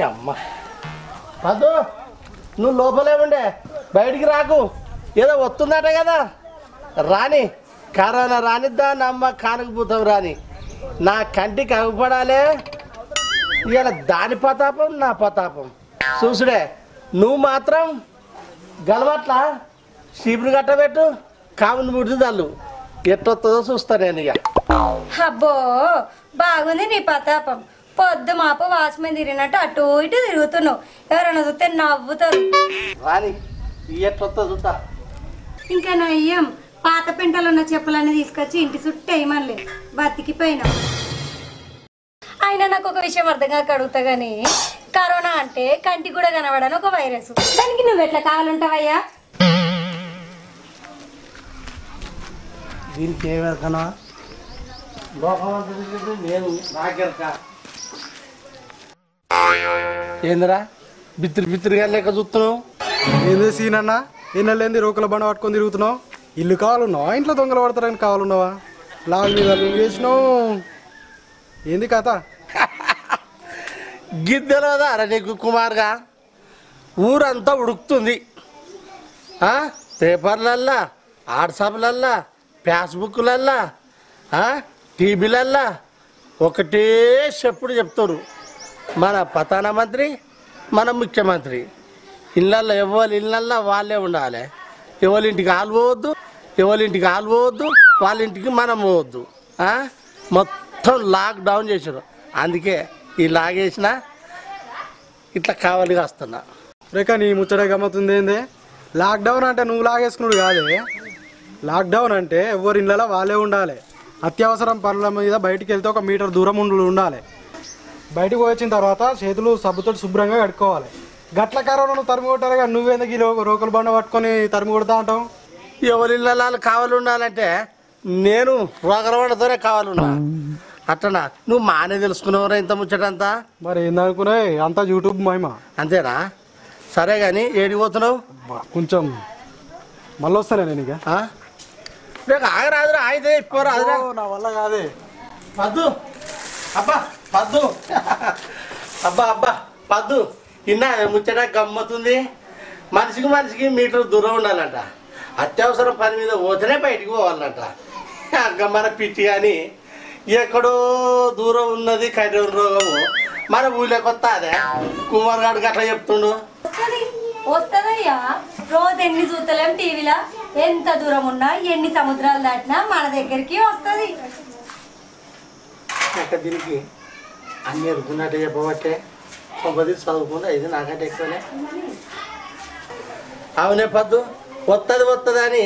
అమ్మ పద్దు నువ్వు లోపలే ఉండే బయటికి రాకు ఏదో వస్తుందట కదా రాని కరోనా రానిద్దా నమ్మ కానుకపోతాం రాని నా కంటికి అగుపడాలే ఇవాళ దాని ప్రతాపం నా ప్రతాపం చూసుడే నువ్వు మాత్రం గలవట్లా చీపురు కట్టబెట్టు కాముని ముడిది తల్లు ఎట్టొస్తుందో చూస్తా నేను ఇక అబ్బో బాగుంది నీ ప్రతాపం పొద్దు మాపు వాచ్మెన్ తిరిగినట్టు అటు ఇటు తిరుగుతున్నావు ఎవరైనా చూస్తే నవ్వుతారు రాని ఎట్టొస్తా చూస్తా ఇంకా నయ్యం పాత పెంటలు ఉన్న చెప్పులన్నీ తీసుకొచ్చి ఇంటి చుట్టూ వేయమనిలే బతికిపోయినా అయినా నాకు ఒక విషయం అర్థం కాక అడుగుతా గానీ కరోనా అంటే కంటికి కూడా కనబడని ఒక వైరస్ దానికి నువ్వు ఎట్లా కావాలంటావయ్యా దీనికి ఏమెరకనా నేను నాకెరక ఏందిరా బిత్తిరి బిత్తిరిగా లెక్క చూస్తున్నావు ఏంది సీన్ అన్న ఎన్నెళ్ళేంది రోకల బండ పట్టుకొని తిరుగుతున్నావు ఇల్లు కావాలన్నావా ఇంట్లో దొంగలు పడతారని కావాలన్నావా లాగ్ మీద చేసినావు ఏంది కథ గిద్దెలోదా రా నీకు కుమార్గా ఊరంతా ఉడుకుతుంది పేపర్లల్లా వాట్సాప్లల్లా ఫేస్బుక్లల్లా టీవీలల్లా ఒకటే చెప్పుడు చెప్తారు మన ప్రధానమంత్రి మన ముఖ్యమంత్రి ఇళ్ళల్లో ఎవరి ఇళ్ళల్లో వాళ్ళే ఉండాలి ఎవరింటికి వాళ్ళు పోవద్దు ఎవరింటికి వాళ్ళు పోవద్దు వాళ్ళ ఇంటికి మనం పోవద్దు మొత్తం లాక్డౌన్ చేసారు అందుకే ఈ లాగేసిన ఇట్లా కావాలిగా వస్తున్నా రేఖ నీ ముచ్చట గమ్మతుంది ఏంది లాక్డౌన్ అంటే నువ్వు లాగేసుకున్నాడు కాదే లాక్డౌన్ అంటే ఎవరి ఇళ్ళలో వాళ్ళే ఉండాలి అత్యవసరం పనుల మీద బయటికి వెళ్తే 1 మీటర్ దూరం ఉండాలి బయటకు వచ్చిన తర్వాత చేతులు సబ్బుతో శుభ్రంగా కడుక్కోవాలి గట్ల కరోనాను తరిమి కొట్టారు కానీ నువ్వేందుకు ఈ రోకలు బండ పట్టుకొని తరిమి కొడతా అంటావు ఎవరి ఇళ్ళలో కావాలి ఉండాలంటే నేను రోకల బండతోనే కావాలన్నా అట్టనా నువ్వు మానే తెలుసుకున్నావురా ఇంత ముచ్చటంతా మరి ఏందనుకున్నాయి అంతా యూట్యూబ్ మహిమ అంతేనా సరే కానీ ఏడికి పోతున్నావు కొంచెం మళ్ళీ వస్తానే నేను ఇక రేపు ఆగరాదురా అయితే ఇప్పురాదురా నా వల్ల కాదే పద్దు అబ్బా పద్దు అబ్బా అబ్బా పద్దు ఇన్నా ముచ్చట గమ్మతుంది మనిషికి మనిషికి మీటర్ దూరం ఉండాలంట అత్యవసరం పని మీద పోతేనే బయటికి పోవాలంట మన పిచ్చి కానీ ఎక్కడో దూరం ఉన్నది కరోనా రోగము మన ఊళ్ళో కొత్త అదే కుమార్ గారికి అట్లా చెప్తుండు వస్తుందయ్యా రోజు ఎన్ని చూస్తలేం టీవీలో ఎంత దూరం ఉన్నా ఎన్ని సముద్రాలు దాటినా మన దగ్గరికి వస్తుంది దీనికి అన్ని ఎరుగున్నట్టు చెప్పబట్టే 9 చదువుకుంటే 5 నాకంటే ఎక్కువనే అవునే పద్దు వస్తుంది అని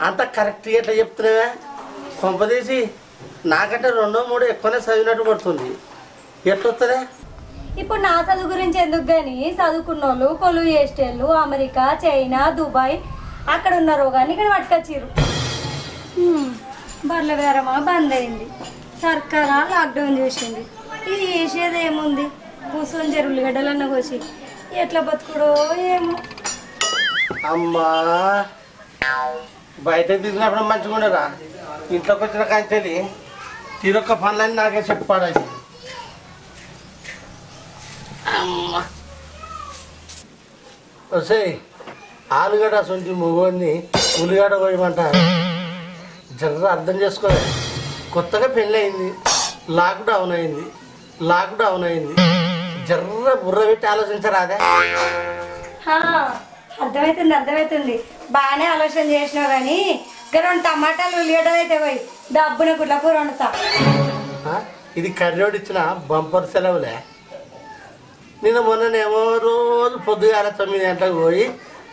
అంత కరెక్ట్గా ఎట్లా చెప్తున్నావే కొంపదీసి నాకంటే 2 3 ఎక్కువనే చదివినట్టు పడుతుంది ఎట్లా వస్తుందే ఇప్పుడు నా చదువు గురించి ఎందుకు కానీ చదువుకున్న వాళ్ళు కొలువు చేసేళ్ళు అమెరికా చైనా దుబాయ్ అక్కడ ఉన్నారు కానీ ఇక్కడ పట్టుకొచ్చిర్రు బర్ల బేరమా బంద్ అయింది సర్కారా లాక్డౌన్ చేసింది ఇది చేసేది ఏముంది కూర్చొని ఉల్లిగడ్డలన్న కోసి ఎట్లా బతుకుడో ఏమో అమ్మా బయట తిరిగినప్పుడు మంచిగా ఉండరా ఇంట్లోకి వచ్చిన కాంచెలి తీరొక్క పనులని నాకే చెప్పాడు అమ్మా వస్తే ఆలుగడ్డ సొంటి మొగోని ఉల్లిగడ్డ కోయమంటారు జర అర్థం చేసుకోవాలి కొత్తగా పెళ్ళి అయింది లాక్డౌన్ అయింది జర్ర బుర్ర పెట్టి ఆలోచించరా అదే అర్థమవుతుంది బాగానే ఆలోచన చేసినావు కానీ 2 టమాటాలు ఉల్లిగడ్డలు అయితే పోయి డబ్బున గుడ్ల కూర వండుతా ఇది కర్రోడు ఇచ్చిన బంపర్ సెలవులే నిన్న మొన్ననేమో రోజు పొద్దుగాల 9 గంటలకు పోయి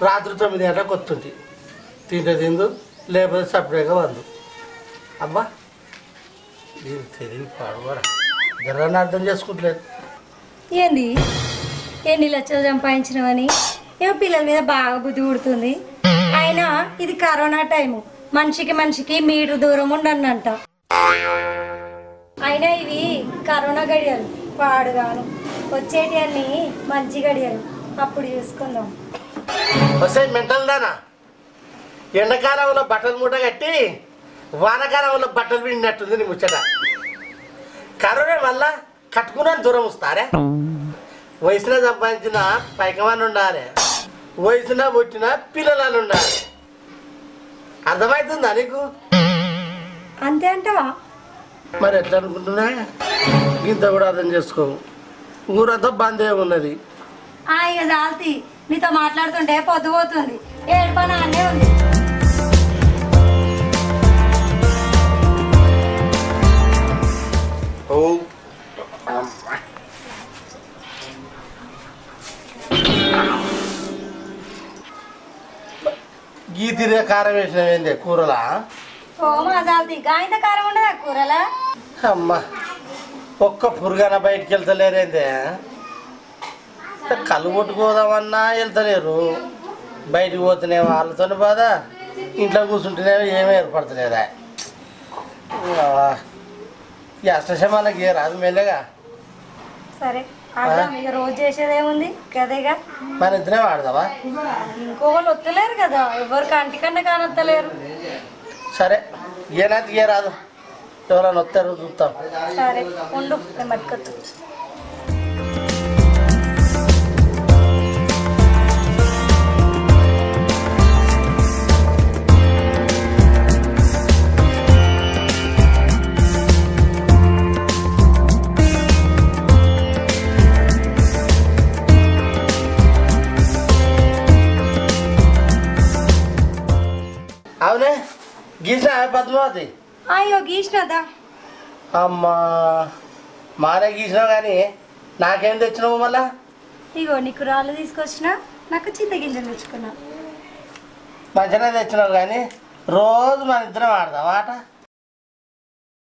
రాత్రి 9 గంటలకు వస్తుంది తిందు లేకపోతే సపరేట్గా వందు అబ్బా దీన్ని తెలియదు పాడుకోరా జర్రాన్ని అర్థం చేసుకుంటలేదు ఏంది ఎన్ని లక్షలు సంపాదించినవని ఏమో పిల్లల మీద బాగా బుద్ధి పుడుతుంది అయినా ఇది కరోనా టైము మనిషికి మీటర్ దూరం ఉండనంట అయినా ఇవి కరోనా గడియలు పాడుగాను వచ్చేటి అన్ని మంచి గడియలు అప్పుడు చూసుకుందాం వస్తే మెంటల్ దానా ఎండాకాలంలో బట్టలు మూట కట్టి వానకాలంలో బట్టలు పిండినట్టుంది నీ ముచ్చట కరోనా వల్ల కట్టుకున్నాను దూరం వస్తారే వయసులో సంపాదించిన పైకమాన్ని ఉండాలి, వయసులో పుట్టిన పిల్లలు ఉండాలి. అర్థమవుతుందా నీకు? అంతే అంటావా? మరి ఎట్లా అనుకుంటున్నా? ఇంత కూడా అర్థం చేసుకోవు. ఊరంతా బందే ఉన్నది. ఇక జాల్తి నీతో మాట్లాడుతుంటే పొద్దుపోతుంది, ఏడుపని అనే ఉంది. ఓ గీ తిరిగే కారం వేసినవేంది కూరలా? ఓ మా జాల్తి గాయంత కారం ఉండదా కూరలా? అమ్మా ఒక్క పురుగన బయటికి వెళ్తలేరేందే? కళ్ళు కొట్టుకోదామన్నా వెళ్తలేరు. బయటికి పోతేనే వాళ్ళతో బాధ, ఇంట్లో కూర్చుంటేనే ఏమీ ఏర్పడతలేదా? ఈ అష్టశమాలకి ఏ రాదు మెల్లగా. సరే అర్థం, ఇక రోజు చేసేదేముంది కదేగా. మన ఇద్దరే వాడదావా? ఇంకోళ్ళు వస్తలేరు కదా, ఎవరు కంటికన్నా కానొత్తలేరు. సరే ఏనాటికి ఏ రాదు, ఎవరైనా వస్తారు చూస్తాం. సరే ఉండు, నేను పట్టుకొస్తా. అవునే గీసిన పద్మావతి? అయ్యో గీసినదా? అమ్మా మానే గీసినావు కానీ నాకేం తెచ్చినావు మళ్ళా? ఇగో నీకు రాళ్ళు తీసుకొచ్చిన, నాకు చింతగింజలు తెచ్చుకున్నా. మంచిగా తెచ్చినావు కానీ రోజు మన ఇద్దరం ఆడదాం ఆట.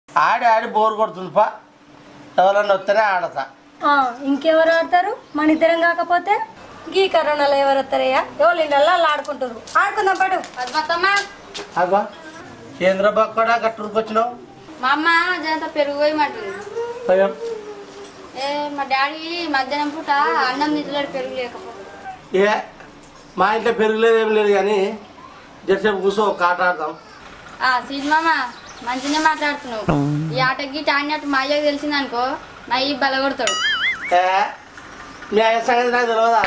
ఆడి ఆడి బోర్ కొడుతుంది పా, ఎవరన్నా వస్తేనే ఆడతా. ఇంకెవరు ఆడతారు మన ఇద్దరం కాకపోతే? గీ కరోనాలో ఎవరు వస్తారయ్యా? ఎవరు ఇళ్ళల్లో వాళ్ళు ఆడుకుంటారు. ఆడుకుందాం పడు. అబ్బా కేంద్ర బక్కడా గట్టుకు వచ్చినావు? మా అమ్మ జనంతా పెరుగు పోయమంటుంది. అయ్యో మా డాడీ మధ్యాహ్నం పూట అన్నం నిధులాడు పెరుగు లేకపోతే. ఏ మా ఇంట్లో పెరుగులేదు ఏం లేదు కానీ జరసేపు కూర్చో ఒక ఆట ఆడతాం. సీజ్ మామ మంచిగానే మాట్లాడుతున్నావు. ఈ ఆట గీట ఆడినట్టు మా అయ్యకు తెలిసింది అనుకో, నా ఈ బలగొడతాడు. మీ అయ్య సంగతి నాకు తెలియదా?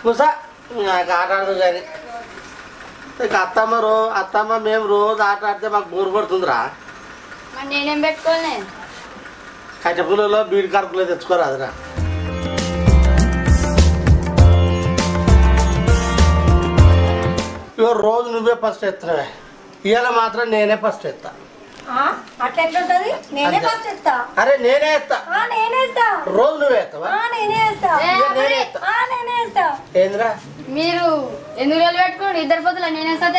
కూసా నాకు ఆట ఆడదు కానీ అత్తమ్మ మేము రోజు ఆట ఆడితే మాకు బోరు కొడుతుందిరా. మరి నేనేం పెట్టుకోలే, కట్టెపులలో బీడి కరుపులో తెచ్చుకోరాదురా. ఇవో రోజు నువ్వే ఫస్ట్ ఎత్తున్నావే, ఇవాళ మాత్రం నేనే ఫస్ట్ ఎత్తా. అట్లా ఎట్లుంటది? నేనే ఫస్ట్ ఎత్తా. అరే నేనే ఎత్తా. నేనే ఎత్తా. రోజు నువ్వే ఎత్తావా? నేనే ఎత్తా. నేనే ఎత్తా. నేనే ఎత్తా. ఏంద్రా మీరు ఎందుకు రోజులు పెట్టుకోండి, ఇద్దరు పోతులా నేనేస్తా.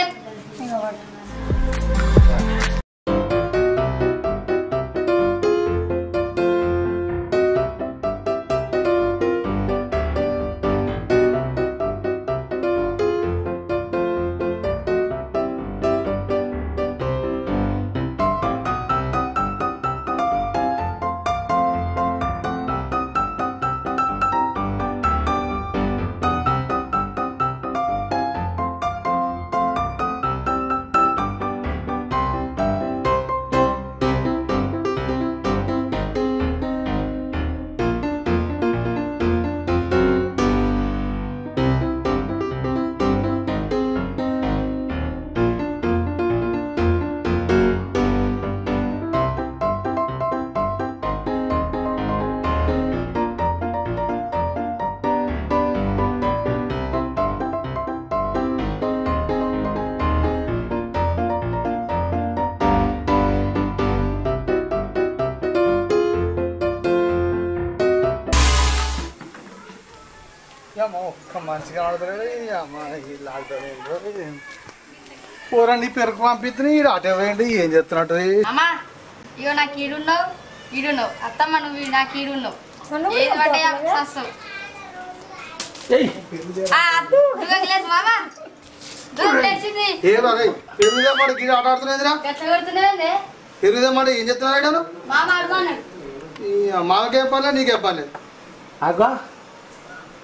మంచిగా ఆడుతున్నాడు పోరండి పెరుగు పంపిస్తే అటే పోయండి. ఏం చేస్తున్నట్టు? అమ్మా ఇగో నాకు ఈడున్నావు, ఈడున్నావు అత్తమ్మ, నువ్వు నాకు ఈడున్నావు. ఏది పడ్డాయా సస్తావు. మామా పెరుగుదేమాడు ఆట ఆడుతున్నదిరా. గట్లగొడుతున్నాయండి. పెరుగుదేమాడు ఏం చెప్తున్నాడు? మామ అడుగున్నాడు. మామకేం పర్లేదు, నీకేం పర్లేదు. అబ్బా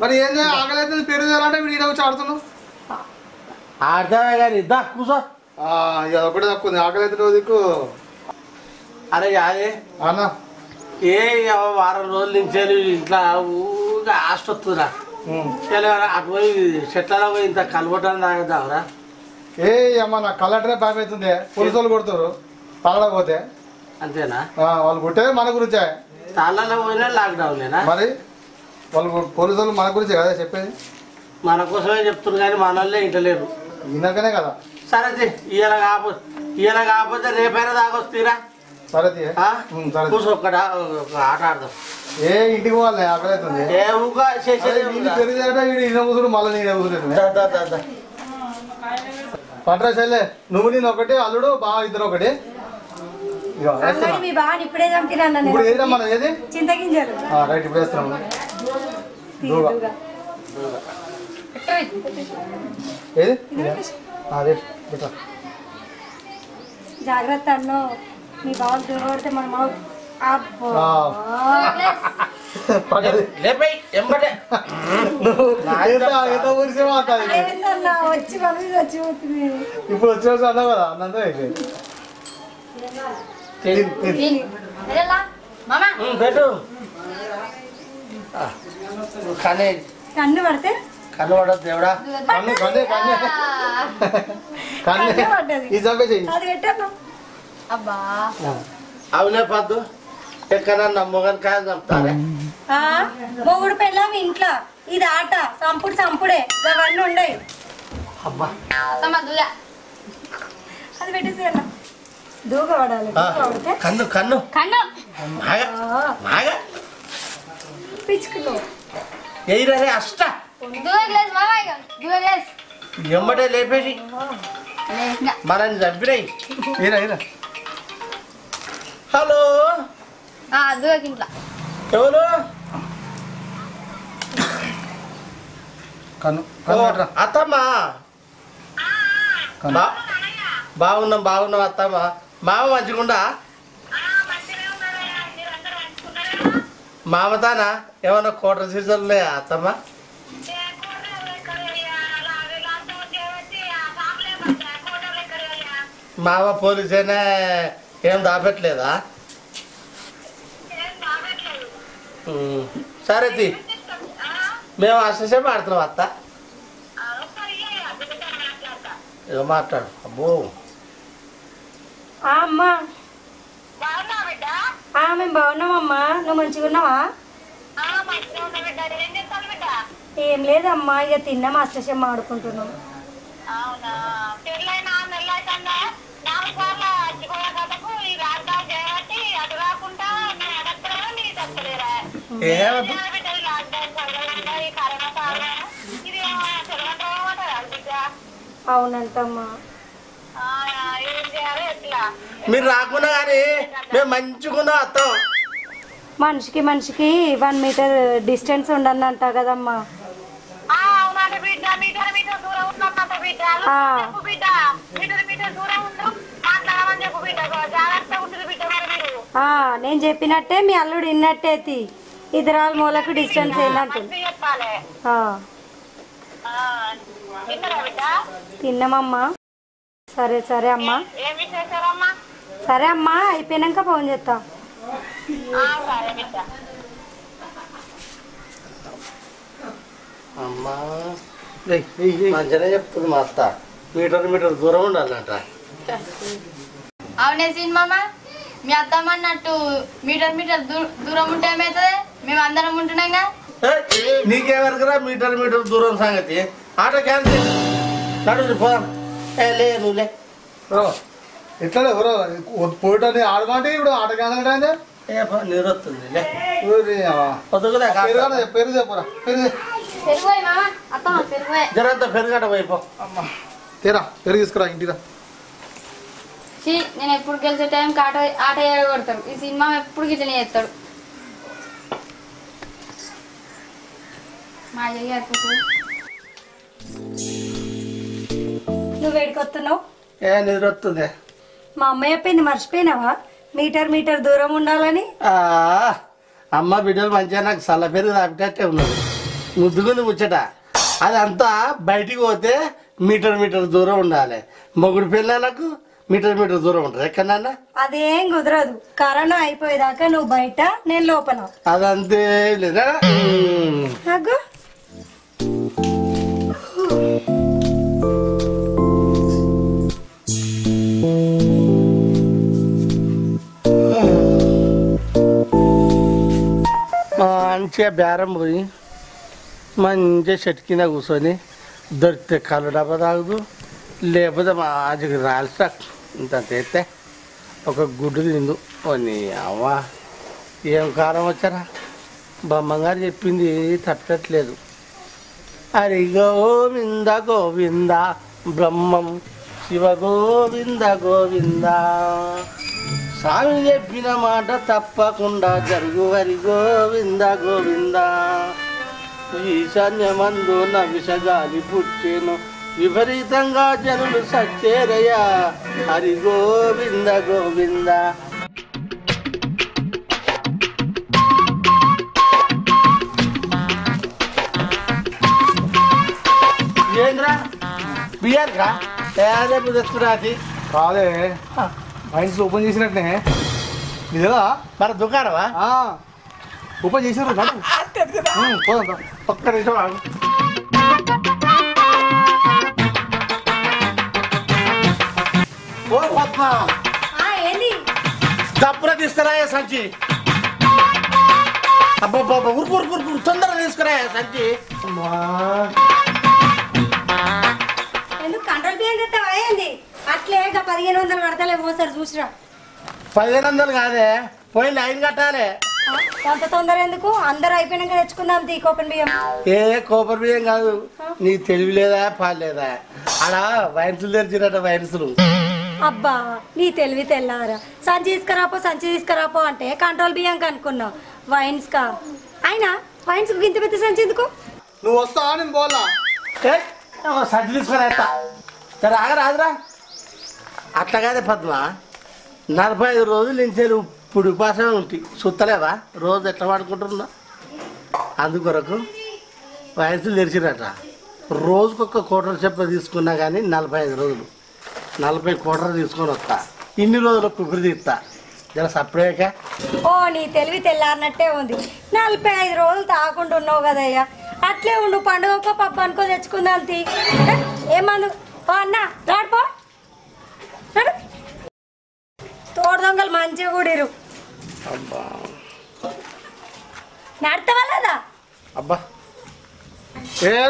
మరి ఏంది ఆకలి పెరుగుదలంటే వీడు వచ్చి ఆడుతున్నావు. ఆడతావే కానీ ఇద్దా కూర్చో. ఒకటే తక్కువ ఉంది, ఆకలి అయితే దిక్కు. అరే అదే అన్న ఏ వారం రోజుల నుంచి ఇంట్లో ఊరికే ఆస్ట్ వస్తుందిరా అటు పోయి చెట్లలో పోయి ఇంత కలవటాన్ని తాగదావురా. ఏ అమ్మ నా కలెక్టరే భయం అవుతుంది. పోలీసు వాళ్ళు కొడతారు తాగకపోతే. అంతేనా? వాళ్ళు కొట్టేది మన గురించే. తాళ్ళలో పోయినా లాక్డౌన్లేనా? మరి వాళ్ళు పోలీసు వాళ్ళు మన గురించే కదా చెప్పేది. మన కోసమే చెప్తున్నారు కానీ మన వాళ్ళే ఇంటలేరు. ఇందాకనే కదా. సరే ఇవాళ కాకపోతే రేపైనా దాకొస్తీరా. సరే కూర్చో ఒక ఆట ఆడదాం. ఏ ఇంటికి పోవాలి అక్కడ అవుతుంది. ఏ ఊగా చేసేది పెరిగాట ఈయన కూర్చుడు మళ్ళీ నేను కూర్చుంటుంది. పట్రా చెల్లె నువ్వు నేను ఒకటి అల్లుడు బాగా ఇద్దరు ఒకటి. మీ బాగా ఇప్పుడే చంపినా ఇప్పుడు ఏది మనం ఏది చింతగింజలు రైట్ ఇప్పుడు వేస్తున్నాము. ఏది అదే జాగ్రత్త అన్నో మీ బాగా దూరపడితే మన మా వచ్చి మన వచ్చి పోతుంది. ఇప్పుడు వచ్చి అన్నావు కదా అన్నంత అయిపోయింది. పెట్టు కన్ను పడితే కన్ను పడదు దేవుడా. ఈ చంపేసి అది పెట్టాను. అబ్బా అవునే పద్దు ఎక్కడ నమ్మగాని కాయ చంపుతారే. మొగుడు పెళ్ళాం ఇంట్లో ఇది ఆట సంపుడే అవన్నీ ఉండయి. అబ్బా అది పెట్టేసి దూక పడాలి. కన్ను కన్ను కన్ను పిచ్చుకులో ఎయిరే అష్ట దూరగ్లేస్ మామయ్య దూరగ్లేస్ ఎమ్మటే లేపేసి మనని చంపినాయి. హలో దూరకింట్లా ఎవరు? అత్తమ్మా బాగున్నాం అత్తమ్మ. మామ మంచిగుండా? మామతానా ఏమన్నా కోటర్ సీజన్లే అత్తమ్మ? మామ పోలీసేనే ఏం దాపెట్టలేదా? సరే తీ మేము అసలు ఆడుతున్నాం అత్త. ఏదో మాట్లాడు. అబ్బో అమ్మా మేము బాగున్నామమ్మా. నువ్వు మంచిగా ఉన్నావా? ఏం లేదమ్మా ఇక తిన్నాం అష్టశం ఆడుకుంటున్నాం. అవునంటమ్మా. మీరు రాకుండా కానీ మేము మంచిగున్నాం అత్తం. మనిషికి 1 మీటర్ డిస్టెన్స్ ఉండనంట కదమ్మా. నేను చెప్పినట్టే మీ అల్లుడు విన్నట్టే ఇద్దరాల మూలకు డిస్టెన్స్ ఏంటంటే. తిన్నామమ్మా. సరే అమ్మా. సరే అమ్మా అయిపోయినాక ఫోన్ చేస్తా. అమ్మా మంచిగా చెప్తుంది మా అత్త. మీటర్ దూరం ఉండాలంట. అవునే సినిమా మీ అత్తమ్మ అన్నట్టు మీటర్ దూరం ఉంటే ఏమవుతుంది? మేము అందరం ఉంటున్నాగా. నీకేమరకరా మీటర్ దూరం సంగతి. ఆటో క్యాన్సిల్ నడు పోదాం. లే నువ్వులే ఎట్లా ఎవరో పోటీ ఆడమంటే ఇప్పుడు ఆట క్యాన్సిల్ నీరు వస్తుంది. పేరు చెప్పరా జరంతా పెరుగట వైపు. తీరా పెరుగు తీసుకురా ఇంటిరా. నేను ఎప్పుడు గెలిచే టైంకి ఆట కొడతాడు. ఈ సినిమా ఎప్పుడు గిట్లనే చేస్తాడు. మా అయ్య నువ్వు వేడికొస్తున్నావు? నీరు వస్తుంది. మా అమ్మ చెప్పింది మర్చిపోయినావా? మీటర్ దూరం ఉండాలని. అమ్మ బిడ్డలు మంచిగా నాకు సల్ల పెరుగు తాపిటట్టే ఉన్నది. ముద్దుగుంది ముచ్చట. అదంతా బయటికి పోతే మీటర్ దూరం ఉండాలి. మొగుడు పిల్లలకు మీటర్ దూరం ఉంటుంది ఎక్కడన్నా. అదేం కుదరదు. కరోనా అయిపోయేదాకా నువ్వు బయట, నేను లోపల. అదంతే లేదా? అగ్గో మంచిగా బేరం పోయి మంచిగా చెట్టు కింద కూర్చొని దొరికితే కళ్ళు డబ్బా తాగుదు, లేకపోతే మంచిగా రాల్స్తా ఇంత తెస్తే ఒక గుడ్డు తిందు. అని అవ్వ ఏం కాలం వచ్చారా, బొమ్మగారు చెప్పింది తప్పట్లేదు. హరి గోవింద గోవింద బ్రహ్మం శివ గోవింద గోవింద, స్వామి చెప్పిన మాట తప్పకుండా జరుగు. హరి గోవింద గోవింద, ఈశాన్యమందు విషగాలి పుట్టేను, విపరీతంగా జనులు సచ్చేరయ్యా. హరి గోవింద గోవింద. ఏంద్రా బియ్యానికా? రేపు తెచ్చుకురాది కాదే వైన్స్ ఓపెన్ చేసినట్టే నిజదా? మన దుకాణమా? ఓపెన్ చేసినారు కాదు. పోదాం ఒక్క నిమిషం ఆగు. ఓ పద్మ, ఏంది? దప్పున తీసుకురా సంచి. అబ్బా ఉరుకు ఉరుకు ఉరుకు తొందరగా తీసుకురా సంచి. ఎందుకు కంట్రోల్ బియ్యం తెస్తావా? ఏంది అట్లే 1500 కడతలే పోసారు చూసిరా. 1500 కాదే, పోయి లైన్ కట్టాలి. అంత తొందర ఎందుకు? అందరు అయిపోయినాక తెచ్చుకుందాం తీ కోపన్ బియ్యం. ఏ కోపర్ బియ్యం కాదు, నీ తెలివి లేదా పాలు లేదా? అలా వైన్సులు తెరిచినట్ట వైన్సులు. అబ్బా నీ తెలివి తెల్లారా. సంచి తీసుకురాపో అంటే కంట్రోల్ బియ్యం కనుక్కున్నావు. వైన్స్ కా అయినా వైన్స్ గింత పెద్ద సంచి ఎందుకు? నువ్వు వస్తావా? నేను పోలా. సంచి తీసుకొని వేస్తా. సరే ఆగరాదురా. అట్లా కాదే పద్మ, 45 రోజులు నుంచి ఇప్పుడు ఉపాసమే ఉంటాయి. సుత్తలేవా రోజు ఎట్లా వాడుకుంటున్నా? అందుకొరకు వయసులు తెరిచినట్ట రోజుకొక కోటర్ చెప్ప తీసుకున్నా కానీ 45 రోజులు 40 కోటర్ తీసుకొని వస్తా. ఇన్ని రోజులు కుక్కరి తీస్తా జర సపరేక. ఓ నీ తెలివి తెల్లారినట్టే ఉంది. 45 రోజులు తాకుండా ఉన్నావు కదయ్యా. అట్లే ఉండు, పండుగకో పప్పు అనుకో తెచ్చుకుందాం తీ. ఏమందు ఓ అన్న రాడుపో. తోడు దొంగలు మంచిగా కూడిరు. నడతావా లేదా? అబ్బా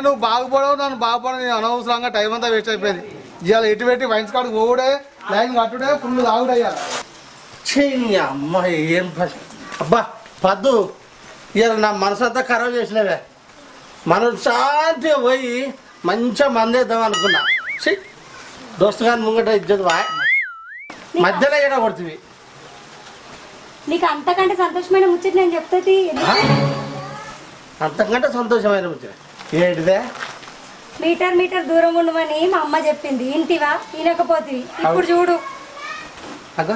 నువ్వు బాగుపడవు, నన్ను బాగుపడవు. అనవసరంగా టైం అంతా వేస్ట్ అయిపోయింది. ఇవాళ ఎటు పెట్టి వైన్స్ కాడికి పోవుడే, లైన్ కట్టుడే, ఫుల్ తాగుడే. చెయ్యి అమ్మాయి ఏం అబ్బా పద్దు, ఇవాళ నా మనసు అంతా ఖరాబ్ చేసినవే. మనం శాంతిగా పోయి మంచిగా మందేద్దాం అనుకున్నా. దోస్తు కానీ ముంగట ఇచ్చేది వా మధ్యలో ఏడా కొడుతుంది. నీకు అంతకంటే సంతోషమైన ముచ్చట నేను చెప్తుంది. అంతకంటే సంతోషమైన ముచ్చట ఏంటిదే? మీటర్ దూరం ఉండమని మా అమ్మ చెప్పింది. ఇంటివా? వినకపోతే ఇప్పుడు చూడు. అక్క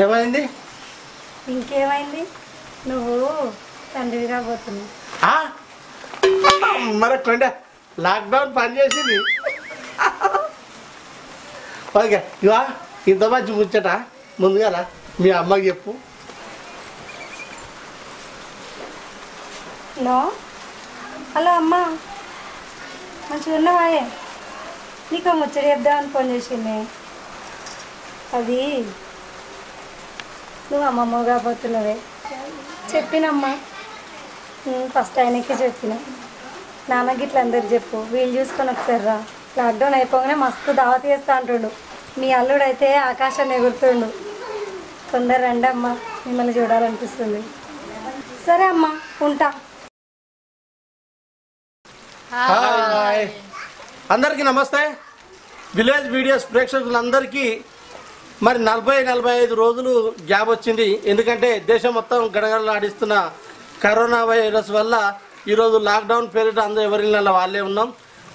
ఏమైంది? ఇంకేమైంది? నువ్వు తండ్రివి కాబోతున్నావు. మరొకండ లాక్డౌన్ పనిచేసింది. ఓకే ఇవా ఇంత మంచి ముచ్చట ముందుగా మీ అమ్మకి చెప్పు. హలో అమ్మ, మంచిగా ఉన్నావాయే? నీకు ముచ్చట చెప్దామని ఫోన్ చేసింది. అది నువ్వు అమ్మమ్మ కాబోతున్నావే. చెప్పినమ్మా, ఫస్ట్ ఆయనకే చెప్పిన. నాన్నకి ఇట్లా అందరికి చెప్పు, వీళ్ళు చూసుకొని ఒకసారి రా. లాక్డౌన్ అయిపోగానే మస్తు దావత్ చేస్తా అంటుండు. మీ అల్లుడైతే ఆకాశాన్ని ఎగురుతుండు. తొందర రండి అమ్మ, మిమ్మల్ని చూడాలనిపిస్తుంది. సరే అమ్మా, ఉంటా. హాయ్ అందరికీ నమస్తే. విలేజ్ వీడియోస్ ప్రేక్షకులందరికీ మరి 40-45 రోజులు గ్యాప్ వచ్చింది. ఎందుకంటే దేశం మొత్తం గడగడలాడిస్తున్న కరోనా వైరస్ వల్ల ఈరోజు లాక్డౌన్ పీరియడ్ అందరూ ఎవరిళ్ళ వాళ్ళే ఉన్నాం.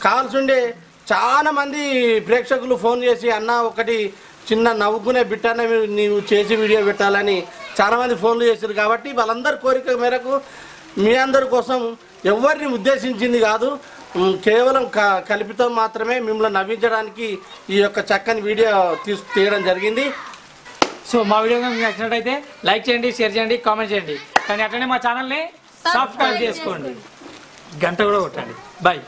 కావాల్సి ఉండే చాలామంది ప్రేక్షకులు ఫోన్ చేసి అన్న ఒకటి చిన్న నవ్వుకునే బిట్టనే నీవు చేసి వీడియో పెట్టాలని చాలామంది ఫోన్లు చేశారు. కాబట్టి వాళ్ళందరి కోరిక మేరకు మీ అందరి కోసం ఎవరిని ఉద్దేశించింది కాదు, కేవలం కల్పితం మాత్రమే మిమ్మల్ని నవ్వించడానికి ఈ యొక్క చక్కని వీడియో తీయడం జరిగింది. సో మా వీడియో మీకు నచ్చినట్టయితే లైక్ చేయండి, షేర్ చేయండి, కామెంట్ చేయండి. కానీ అట్లనే మా ఛానల్ని సబ్స్క్రైబ్ చేసుకోండి, గంట కూడా కొట్టండి. బాయ్.